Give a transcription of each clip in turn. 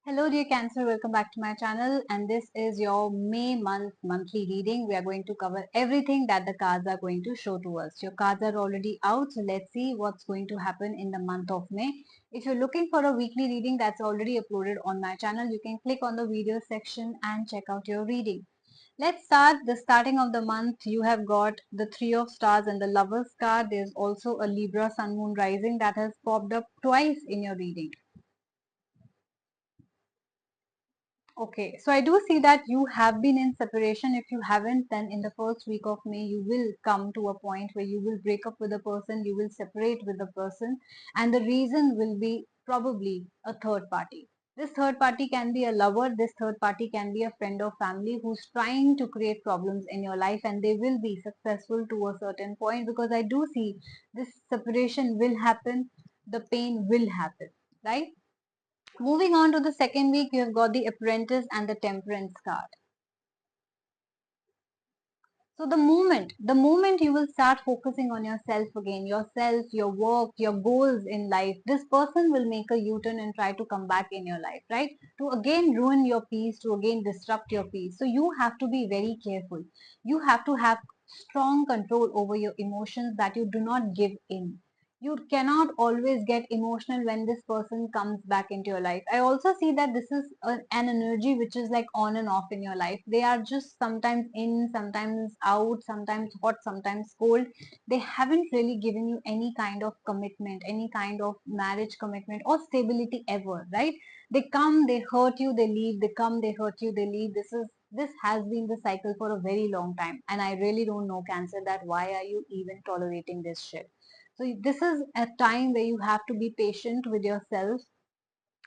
Hello dear Cancer, welcome back to my channel, and this is your May monthly reading. We are going to cover everything that the cards are going to show to us. Your cards are already out, so let's see what's going to happen in the month of May. If you're looking for a weekly reading that's already uploaded on my channel, you can click on the video section and check out your reading. Let's start the starting of the month. You have got the Three of Stars and the Lovers card. There's also a Libra Sun Moon Rising that has popped up twice in your reading. Okay, so I do see that you have been in separation. If you haven't, then in the first week of May, you will come to a point where you will break up with the person, you will separate with the person, and the reason will be probably a third party. This third party can be a lover, this third party can be a friend or family who's trying to create problems in your life, and they will be successful to a certain point because I do see this separation will happen, the pain will happen, right? Moving on to the second week, you have got the Apprentice and the Temperance card. So the moment you will start focusing on yourself again, yourself, your work, your goals in life, this person will make a U-turn and try to come back in your life, right? To again ruin your peace, to again disrupt your peace. So you have to be very careful. You have to have strong control over your emotions that you do not give in. You cannot always get emotional when this person comes back into your life. I also see that this is an energy which is like on and off in your life. They are just sometimes in, sometimes out, sometimes hot, sometimes cold. They haven't really given you any kind of commitment, any kind of marriage commitment or stability ever, right? They come, they hurt you, they leave, they come, they hurt you, they leave. This has been the cycle for a very long time, and I really don't know, Cancer, that why are you even tolerating this shit? So this is a time where you have to be patient with yourself,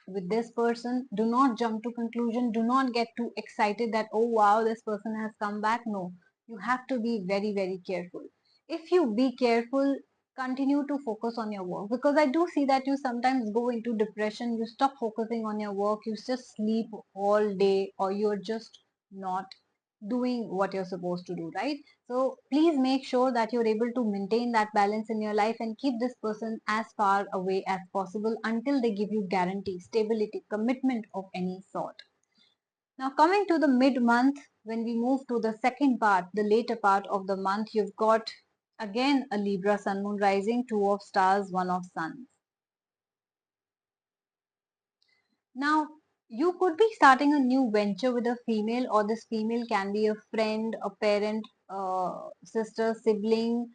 with this person. Do not jump to conclusion. Do not get too excited that, oh wow, this person has come back. No, you have to be very, very careful. If you be careful, continue to focus on your work, because I do see that you sometimes go into depression. You stop focusing on your work. You just sleep all day, or you're just not doing what you're supposed to do, right? So please make sure that you're able to maintain that balance in your life and keep this person as far away as possible until they give you guarantee, stability, commitment of any sort. Now coming to the mid month, when we move to the second part, the later part of the month, you've got again a Libra Sun Moon Rising, Two of Stars, One of Suns. Now, you could be starting a new venture with a female, or this female can be a friend, a parent, sister, sibling,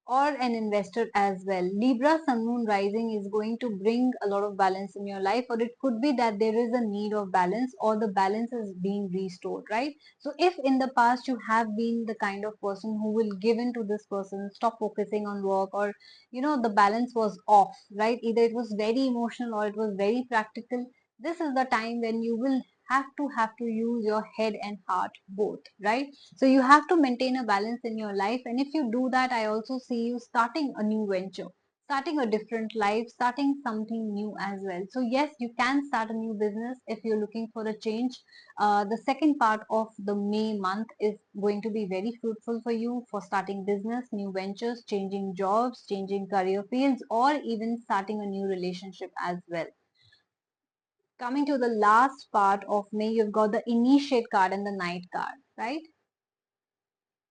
or an investor as well. Libra Sun Moon Rising is going to bring a lot of balance in your life, or it could be that there is a need of balance, or the balance is being restored, right? So if in the past you have been the kind of person who will give in to this person, stop focusing on work, or the balance was off, right? Either it was very emotional or it was very practical. This is the time when you will have to use your head and heart both, right? So you have to maintain a balance in your life. And if you do that, I also see you starting a new venture, starting a different life, starting something new as well. So yes, you can start a new business if you're looking for a change. The second part of the May month is going to be very fruitful for you for starting business, new ventures, changing jobs, changing career fields, or even starting a new relationship as well. Coming to the last part of May, you've got the Initiate card and the Knight card, right?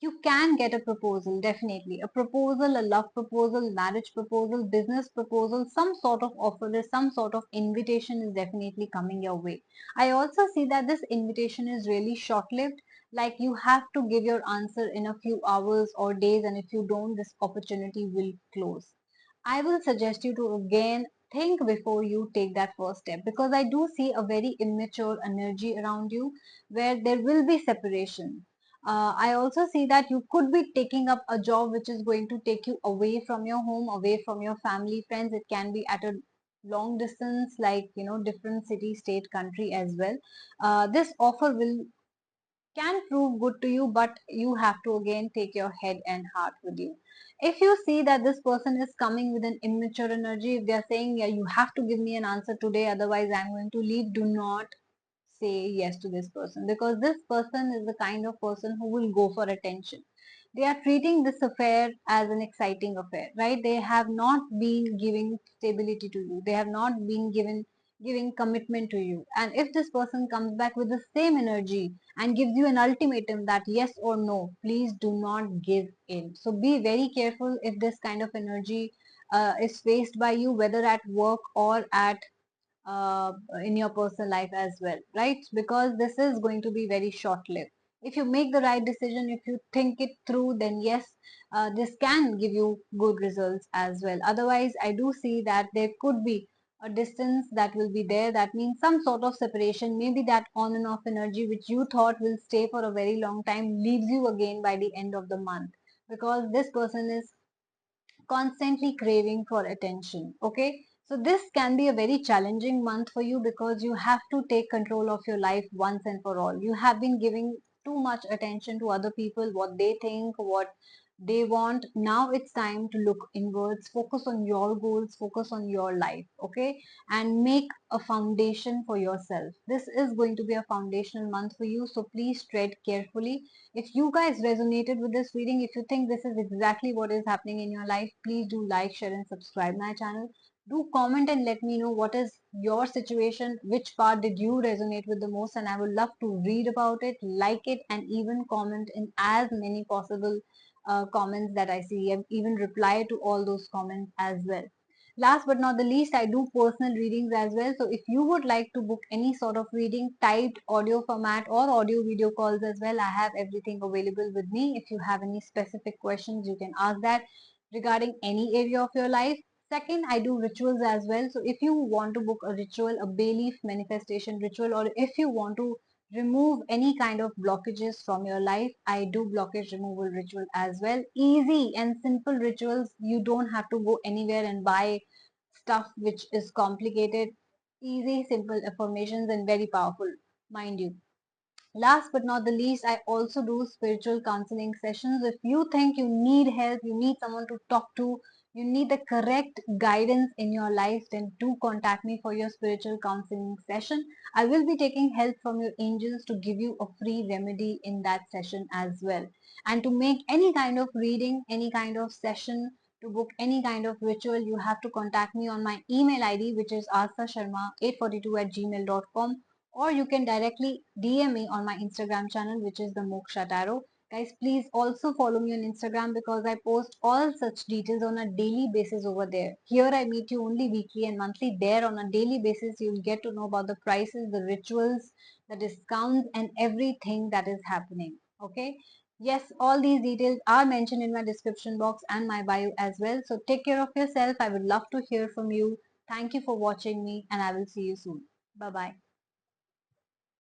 You can get a proposal, definitely. A proposal, a love proposal, marriage proposal, business proposal, some sort of offer, some sort of invitation is definitely coming your way. I also see that this invitation is really short-lived. Like you have to give your answer in a few hours or days, and if you don't, this opportunity will close. I will suggest you to again think before you take that first step, because I do see a very immature energy around you where there will be separation. I also see that you could be taking up a job which is going to take you away from your home, away from your family, friends. It can be at a long distance, like different city, state, country as well. This offer will can prove good to you, but you have to again take your head and heart with you. If you see that this person is coming with an immature energy, if they are saying, yeah, you have to give me an answer today, otherwise I'm going to leave, do not say yes to this person, because this person is the kind of person who will go for attention. They are treating this affair as an exciting affair, right? They have not been giving stability to you. They have not been given giving commitment to you. And if this person comes back with the same energy and gives you an ultimatum that yes or no, please do not give in. So be very careful if this kind of energy is faced by you, whether at work or at uh, in your personal life as well, right? Because this is going to be very short lived. If you make the right decision, if you think it through, then yes, this can give you good results as well. Otherwise, I do see that there could be a distance that will be there. That means some sort of separation, maybe that on and off energy which you thought will stay for a very long time leaves you again by the end of the month, because this person is constantly craving for attention. Okay, so this can be a very challenging month for you because you have to take control of your life once and for all. You have been giving too much attention to other people, what they think, what they want. Now it's time to look inwards, focus on your goals, focus on your life. Okay, and make a foundation for yourself. This is going to be a foundational month for you, so please tread carefully. If you guys resonated with this reading, if you think this is exactly what is happening in your life, please do like, share, and subscribe my channel. Do comment and let me know what is your situation, which part did you resonate with the most, and I would love to read about it, like it, and even comment in as many possible comments that I see, and even reply to all those comments as well. Last but not the least, I do personal readings as well. So if you would like to book any sort of reading, typed audio format or audio video calls as well, I have everything available with me. If you have any specific questions, you can ask that regarding any area of your life. Second, I do rituals as well. So if you want to book a ritual, a bay leaf manifestation ritual, or if you want to remove any kind of blockages from your life, I do blockage removal ritual as well. Easy and simple rituals. You don't have to go anywhere and buy stuff which is complicated. Easy, simple affirmations and very powerful, mind you. Last but not the least, I also do spiritual counseling sessions. If you think you need help, you need someone to talk to, you need the correct guidance in your life, then do contact me for your spiritual counseling session. I will be taking help from your angels to give you a free remedy in that session as well. And to make any kind of reading, any kind of session, to book any kind of ritual, you have to contact me on my email ID, which is asasharma842@gmail.com, or you can directly DM me on my Instagram channel, which is the Moksha Tarot. Guys, please also follow me on Instagram because I post all such details on a daily basis over there. Here I meet you only weekly and monthly. There on a daily basis, you'll get to know about the prices, the rituals, the discounts, and everything that is happening. Okay. Yes, all these details are mentioned in my description box and my bio as well. So take care of yourself. I would love to hear from you. Thank you for watching me, and I will see you soon. Bye bye.